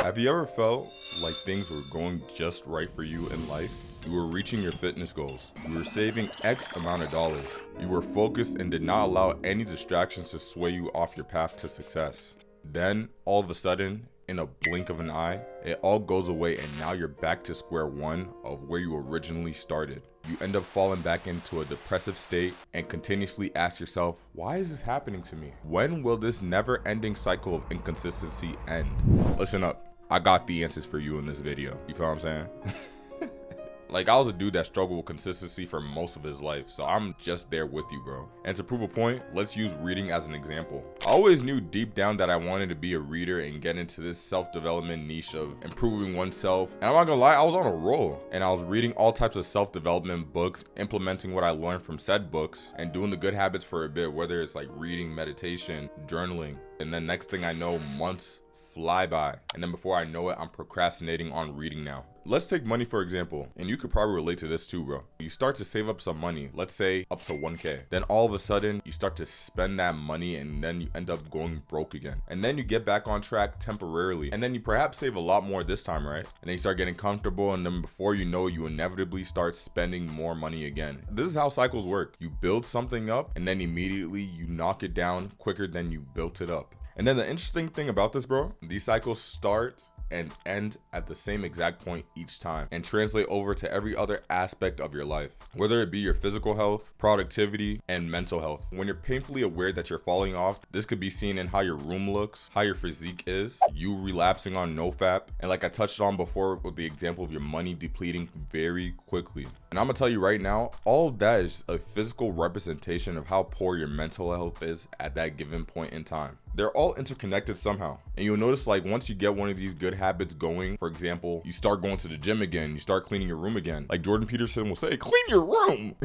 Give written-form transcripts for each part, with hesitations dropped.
Have you ever felt like things were going just right for you in life? You were reaching your fitness goals. You were saving X amount of dollars. You were focused and did not allow any distractions to sway you off your path to success. Then, all of a sudden, in a blink of an eye, it all goes away and now you're back to square one of where you originally started. You end up falling back into a depressive state and continuously ask yourself, why is this happening to me? When will this never-ending cycle of inconsistency end? Listen up, I got the answers for you in this video. You feel what I'm saying? Like, I was a dude that struggled with consistency for most of his life, so I'm just there with you, bro. And to prove a point, let's use reading as an example. I always knew deep down that I wanted to be a reader and get into this self-development niche of improving oneself. And I'm not gonna lie, I was on a roll. And I was reading all types of self-development books, implementing what I learned from said books, and doing the good habits for a bit, whether it's like reading, meditation, journaling. And then next thing I know, months fly by, and then before I know it, I'm procrastinating on reading now. Let's take money for example, and you could probably relate to this too, bro. You start to save up some money, let's say up to 1K. Then all of a sudden, you start to spend that money and then you end up going broke again. And then you get back on track temporarily, and then you perhaps save a lot more this time, right? And then you start getting comfortable, and then before you know, you inevitably start spending more money again. This is how cycles work. You build something up, and then immediately you knock it down quicker than you built it up. And then the interesting thing about this, bro, these cycles start and end at the same exact point each time and translate over to every other aspect of your life, whether it be your physical health, productivity, and mental health. When you're painfully aware that you're falling off, this could be seen in how your room looks, how your physique is, you relapsing on nofap, and like I touched on before with the example of your money depleting very quickly. And I'm gonna tell you right now, all of that is a physical representation of how poor your mental health is at that given point in time. They're all interconnected somehow. And you'll notice, like, once you get one of these good habits going, for example, you start going to the gym again, you start cleaning your room again. Like Jordan Peterson will say, clean your room.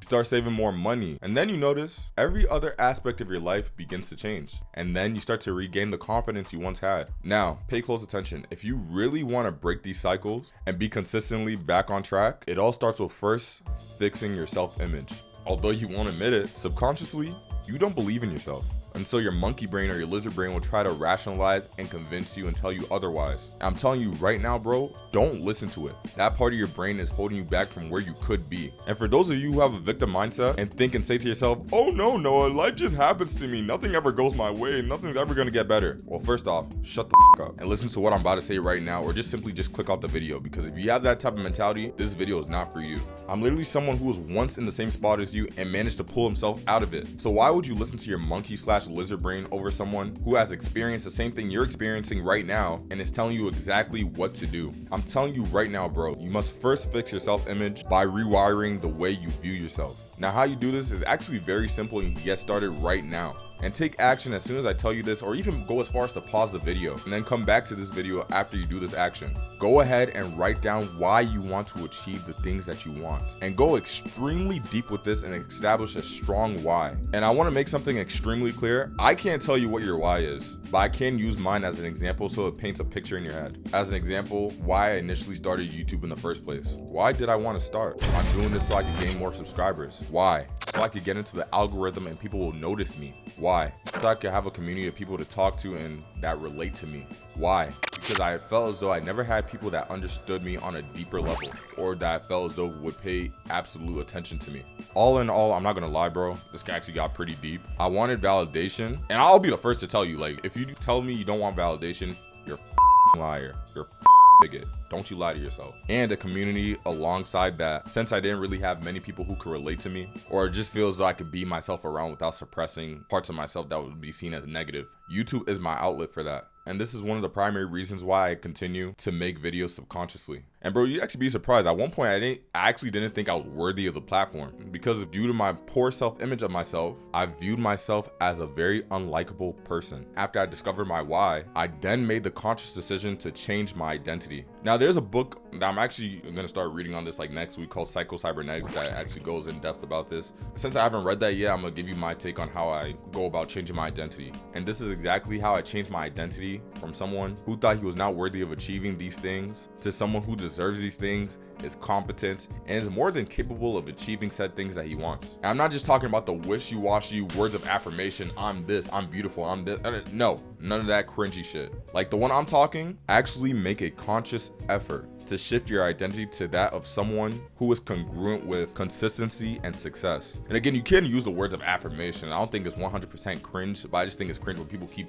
Start saving more money, and then you notice every other aspect of your life begins to change, and then you start to regain the confidence you once had. Now, pay close attention. If you really want to break these cycles and be consistently back on track, it all starts with first fixing your self-image. Although you won't admit it, subconsciously, you don't believe in yourself. And so your monkey brain or your lizard brain will try to rationalize and convince you and tell you otherwise. I'm telling you right now, bro, don't listen to it. That part of your brain is holding you back from where you could be. And for those of you who have a victim mindset and think and say to yourself, oh no, Noah, life just happens to me. Nothing ever goes my way. Nothing's ever gonna get better. Well, first off, shut the up and listen to what I'm about to say right now, or just simply just click off the video, because if you have that type of mentality, this video is not for you. I'm literally someone who was once in the same spot as you and managed to pull himself out of it. So why would you listen to your monkey/lizard brain over someone who has experienced the same thing you're experiencing right now and is telling you exactly what to do? I'm telling you right now, bro, you must first fix your self-image by rewiring the way you view yourself. Now, how you do this is actually very simple, and you can get started right now. And take action as soon as I tell you this, or even go as far as to pause the video and then come back to this video after you do this action. Go ahead and write down why you want to achieve the things that you want, and go extremely deep with this and establish a strong why. And I want to make something extremely clear. I can't tell you what your why is, but I can use mine as an example so it paints a picture in your head. As an example, why I initially started YouTube in the first place. Why did I want to start? I'm doing this so I could gain more subscribers. Why? So I could get into the algorithm and people will notice me. Why? So I could have a community of people to talk to and that relate to me. Why? Because I felt as though I never had people that understood me on a deeper level, or that I felt as though would pay absolute attention to me. All in all, I'm not gonna lie, bro, this actually got pretty deep. I wanted validation, and I'll be the first to tell you, like, if you tell me you don't want validation, you're a liar. You're a bigot. Don't you lie to yourself. And a community alongside that, since I didn't really have many people who could relate to me, or it just feels like I could be myself around without suppressing parts of myself that would be seen as negative. YouTube is my outlet for that. And this is one of the primary reasons why I continue to make videos subconsciously. And bro, you'd actually be surprised. At one point, I actually didn't think I was worthy of the platform, because due to my poor self-image of myself, I viewed myself as a very unlikable person. After I discovered my why, I then made the conscious decision to change my identity. Now, there's a book that I'm actually gonna start reading on this like next week called Psycho-Cybernetics that actually goes in depth about this. Since I haven't read that yet, I'm gonna give you my take on how I go about changing my identity. And this is exactly how I changed my identity from someone who thought he was not worthy of achieving these things to someone who deserves these things, is competent, and is more than capable of achieving said things that he wants. And I'm not just talking about the wishy-washy words of affirmation, I'm this, I'm beautiful, I'm this. No, none of that cringy shit. Like the one I'm talking, actually make a conscious effort to shift your identity to that of someone who is congruent with consistency and success. And again, you can use the words of affirmation. I don't think it's 100% cringe, but I just think it's cringe when people keep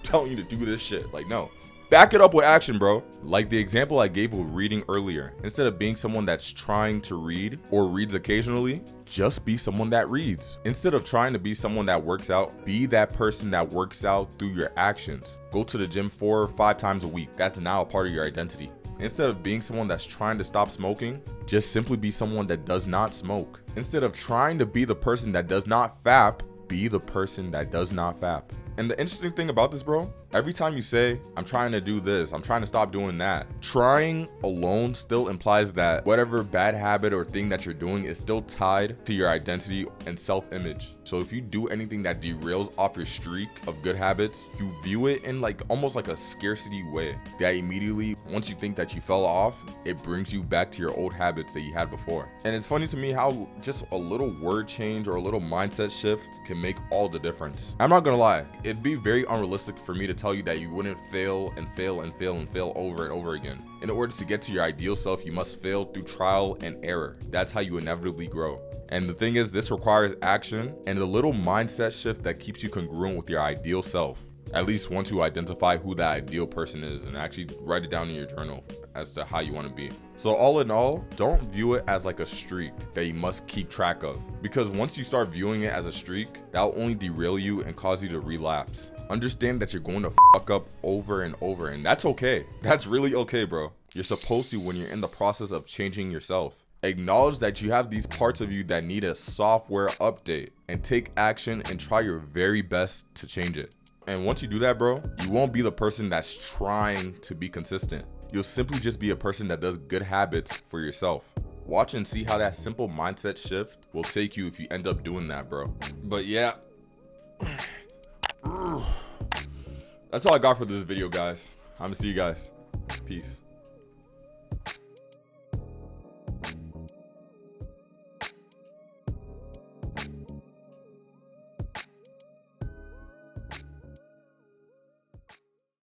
telling you to do this shit. Like, no. Back it up with action, bro. Like the example I gave with reading earlier. Instead of being someone that's trying to read or reads occasionally, just be someone that reads. Instead of trying to be someone that works out, be that person that works out through your actions. Go to the gym 4 or 5 times a week. That's now a part of your identity. Instead of being someone that's trying to stop smoking, just simply be someone that does not smoke. Instead of trying to be the person that does not fap, be the person that does not fap. And the interesting thing about this, bro, every time you say, I'm trying to do this, I'm trying to stop doing that, trying alone still implies that whatever bad habit or thing that you're doing is still tied to your identity and self-image. So if you do anything that derails off your streak of good habits, you view it in like almost like a scarcity way. That immediately, once you think that you fell off, it brings you back to your old habits that you had before. And it's funny to me how just a little word change or a little mindset shift can make all the difference. I'm not gonna lie, it'd be very unrealistic for me to tell you that you wouldn't fail and fail and fail and fail over and over again. In order to get to your ideal self, you must fail through trial and error. That's how you inevitably grow. And the thing is, this requires action and a little mindset shift that keeps you congruent with your ideal self. At least once you identify who that ideal person is and actually write it down in your journal as to how you want to be. So all in all, don't view it as like a streak that you must keep track of. Because once you start viewing it as a streak, that'll only derail you and cause you to relapse. Understand that you're going to fuck up over and over, and that's okay. That's really okay, bro. You're supposed to when you're in the process of changing yourself. Acknowledge that you have these parts of you that need a software update, and take action and try your very best to change it. And once you do that, bro, you won't be the person that's trying to be consistent. You'll simply just be a person that does good habits for yourself. Watch and see how that simple mindset shift will take you if you end up doing that, bro. But yeah, that's all I got for this video, guys. I'm gonna see you guys. Peace.